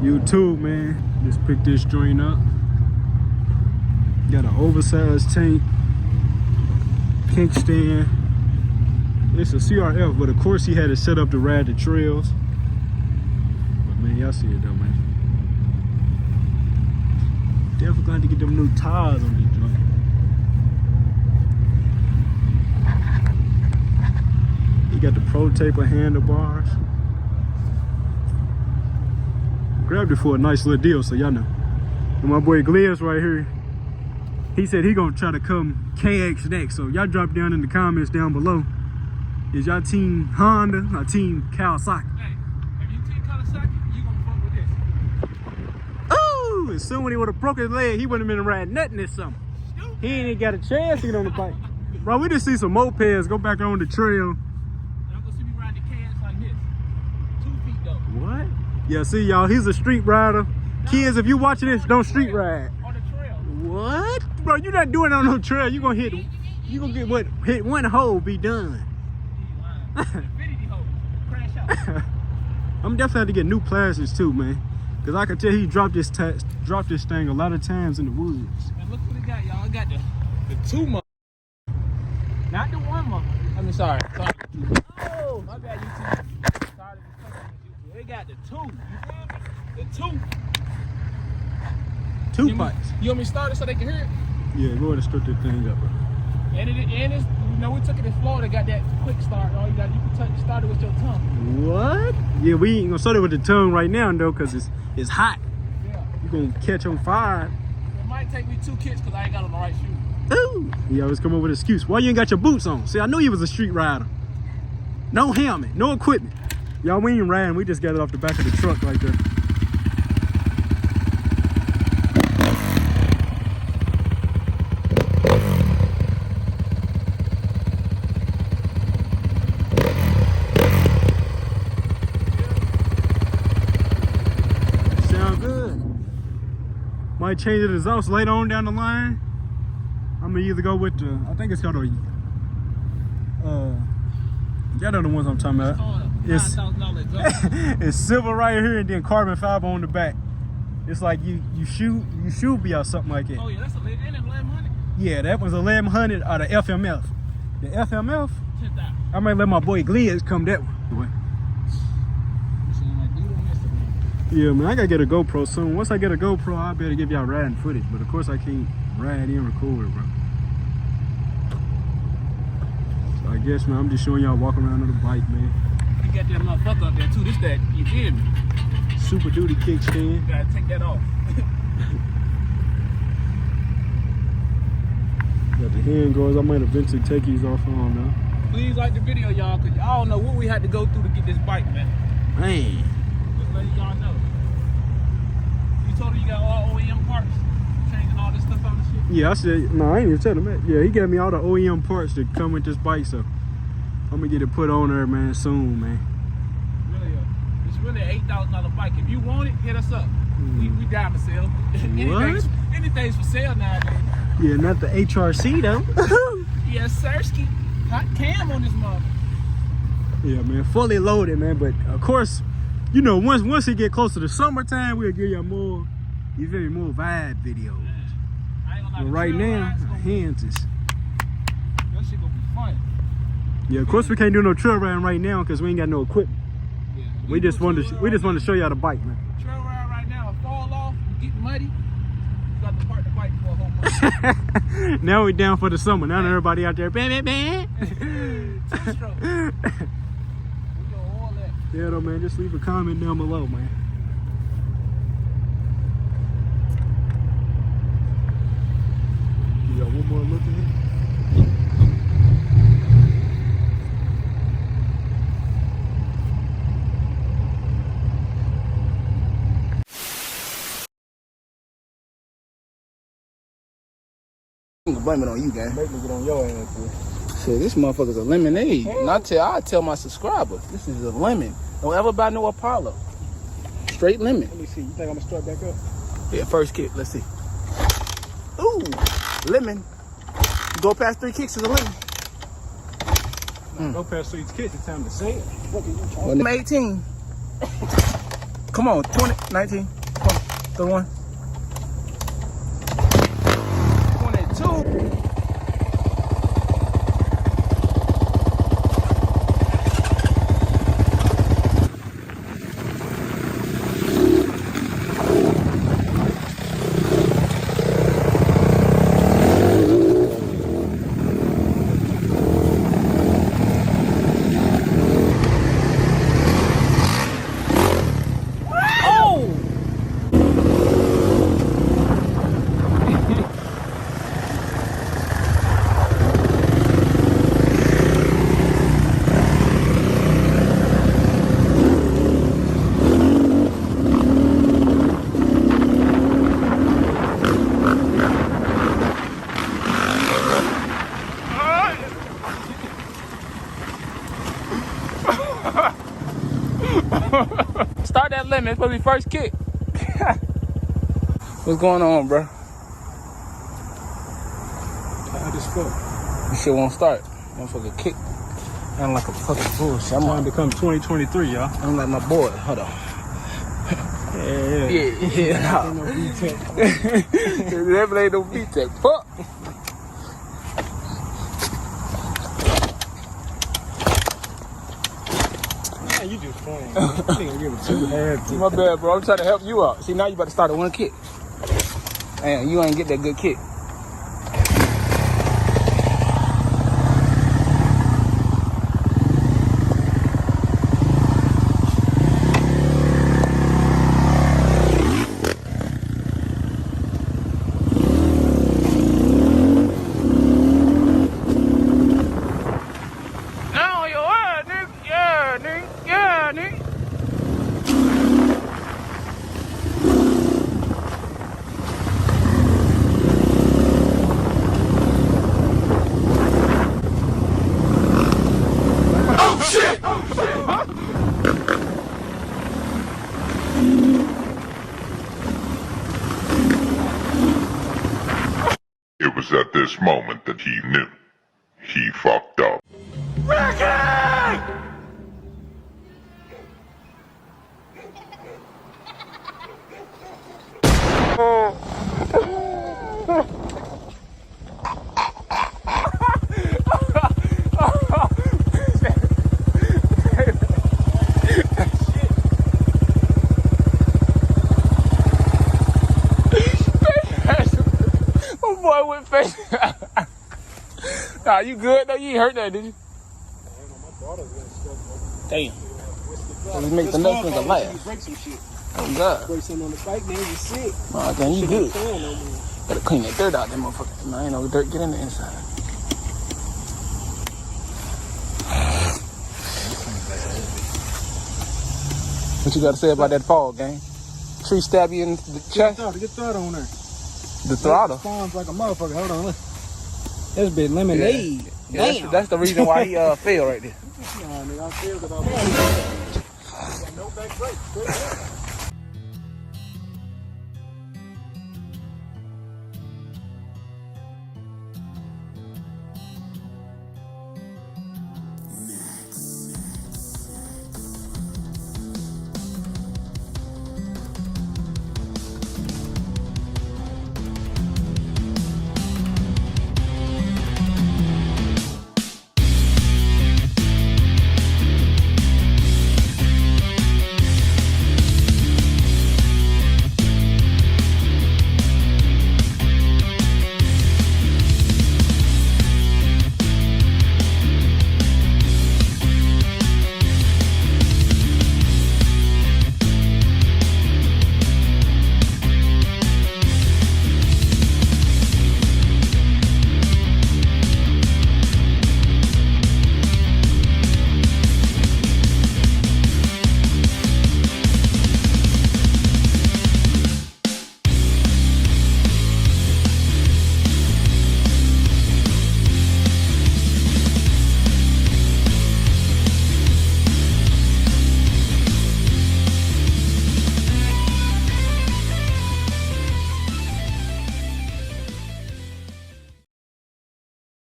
You too, man. Just pick this joint up. Got an oversized tank, kickstand. It's a CRF, but of course he had it set up to ride the trails. But man, y'all see it though, man. Definitely going to get them new tires on this joint. He got the Pro Taper handlebars. Grabbed it for a nice little deal, so y'all know. And my boy Gliss right here, he said he gonna try to come KX next. So y'all drop down in the comments down below. Is y'all team Honda or team Kawasaki? Hey, if you team Kawasaki, you gonna fuck with this. Oh, as soon when he would have broke his leg, he wouldn't have been riding nothing this summer. He ain't even got a chance to get on the bike. Bro, we just see some mopeds go back on the trail. Y'all gonna see me riding the KX like this. 2 feet though. What? Yeah, see y'all, he's a street rider. Kids, if you watching this, don't street ride. On the trail. What? Bro, you're not doing it on no trail. You gonna hit, you gonna get what? Hit one hole, be done. Infinity hole. Crash out. I'm definitely have to get new plastics too, man. Cause I can tell he dropped this thing a lot of times in the woods. And look what it got, y'all. It got the 2 month. Not the 1 month. I mean, sorry. Oh, my bad, YouTube. Sorry to be fucking with you. It got the 2. You feel me? The 2. Two pipes. You want me to start it so they can hear it? Yeah, go ahead and start that thing up, bro. And it's, you know, we took it in Florida, got that quick start. All you can start it with your tongue. What? Yeah, we ain't gonna start it with the tongue right now though, cause it's hot. Yeah. You gonna catch on fire. It might take me 2 kicks because I ain't got on the right shoes. Ooh. He always come up with an excuse. Why you ain't got your boots on? See, I knew you was a street rider. No helmet, no equipment. Y'all, we ain't riding. We just got it off the back of the truck right there. Sound good. Might change the exhaust later on down the line. I'm gonna either go with the, I think it's called a, y'all know the ones I'm talking about. It's silver right here and then carbon fiber on the back. It's like you should be or something like that. Oh yeah, that's a 1100. Yeah, that was 1100 out of FMF. The FMF, 10,000. I might let my boy Gliss come that way. Yeah, man, I gotta get a GoPro soon. Once I get a GoPro, I better give y'all riding footage. But of course, I can't ride and record, bro. So I guess, man, I'm just showing y'all walking around on the bike, man. You got that motherfucker up there too. This that, you feel me? Super Duty kickstand. You gotta take that off. Got the hand guards. I might eventually take these off on now. Please like the video, y'all, because y'all know what we had to go through to get this bike, man. Man. Just letting y'all know. You told her you got all OEM parts, changing all this stuff out and shit? Yeah, I said, no, I ain't even tell him that. Yeah, he gave me all the OEM parts that come with this bike, so I'm gonna get it put on there, man, soon, man. Really, it's really an $8,000 bike. If you want it, hit us up. We down to sell. Anything's for sale nowadays. Yeah, not the HRC though. Yes, sirski. Hot cam on this mother. Yeah, man, fully loaded, man. But of course, you know, once it get closer to summertime, we'll give you more, more vibe videos. But right now, hands is. That shit gonna be fun. Yeah, of course we can't do no trail riding right now because we ain't got no equipment. Yeah, we just wanted to show y'all the bike, man. Trail ride right now, fall off, get muddy. You got to park the bike for a whole month. Now we down for the summer. Now everybody out there, bam, bam, bam. Two-stroke. We do all that. Yeah, though, man. Just leave a comment down below, man. You got one more look at it. I'm gonna blame it on you, gang. Make me get on your ass, boy. Shit, this motherfucker's a lemonade. And I tell my subscribers, this is a lemon. Don't ever buy no Apollo. Straight lemon. Let me see. You think I'm gonna start back up? Yeah, first kick. Let's see. Ooh, lemon. Go past 3 kicks is a lemon. Go past 3 kicks. It's time to say it. What are you I'm 18. Come on, 20, 19, 20, 31. 22. Start that lemon. It's supposed to be first kick. What's going on, bro? I just fuck. This shit won't start. Motherfucker kick. I'm like a fucking bullshit. I'm Time to come 2023, y'all. I'm like my boy. Hold on. Yeah. Yeah. Ain't no VTEC. That ain't no VTEC. Fuck. Man, you just playing. I think I'm giving 2 half. My bad, bro. I'm trying to help you out. See, now you about to start at one kick. Damn, you ain't get that good kick. It was at this moment that he knew he fucked up. Boy went face. Nah, you good though? You ain't hurt that, did you? Damn. So we make the next nigga laugh. Break some shit. Oh God. Break something on the bike, man. You sick. Oh, damn, you good. No Better clean that dirt out, that motherfucker. No, ain't no dirt. Get in the inside. What you got to say about that fall, gang? Tree stab you in the chest? Get throttle on there. The throttle? Spawns like a motherfucker. Hold on, look. That's been lemonade. Yeah, Damn. that's the reason why he fell right there. Nah, nigga, I feel that I got no back brake.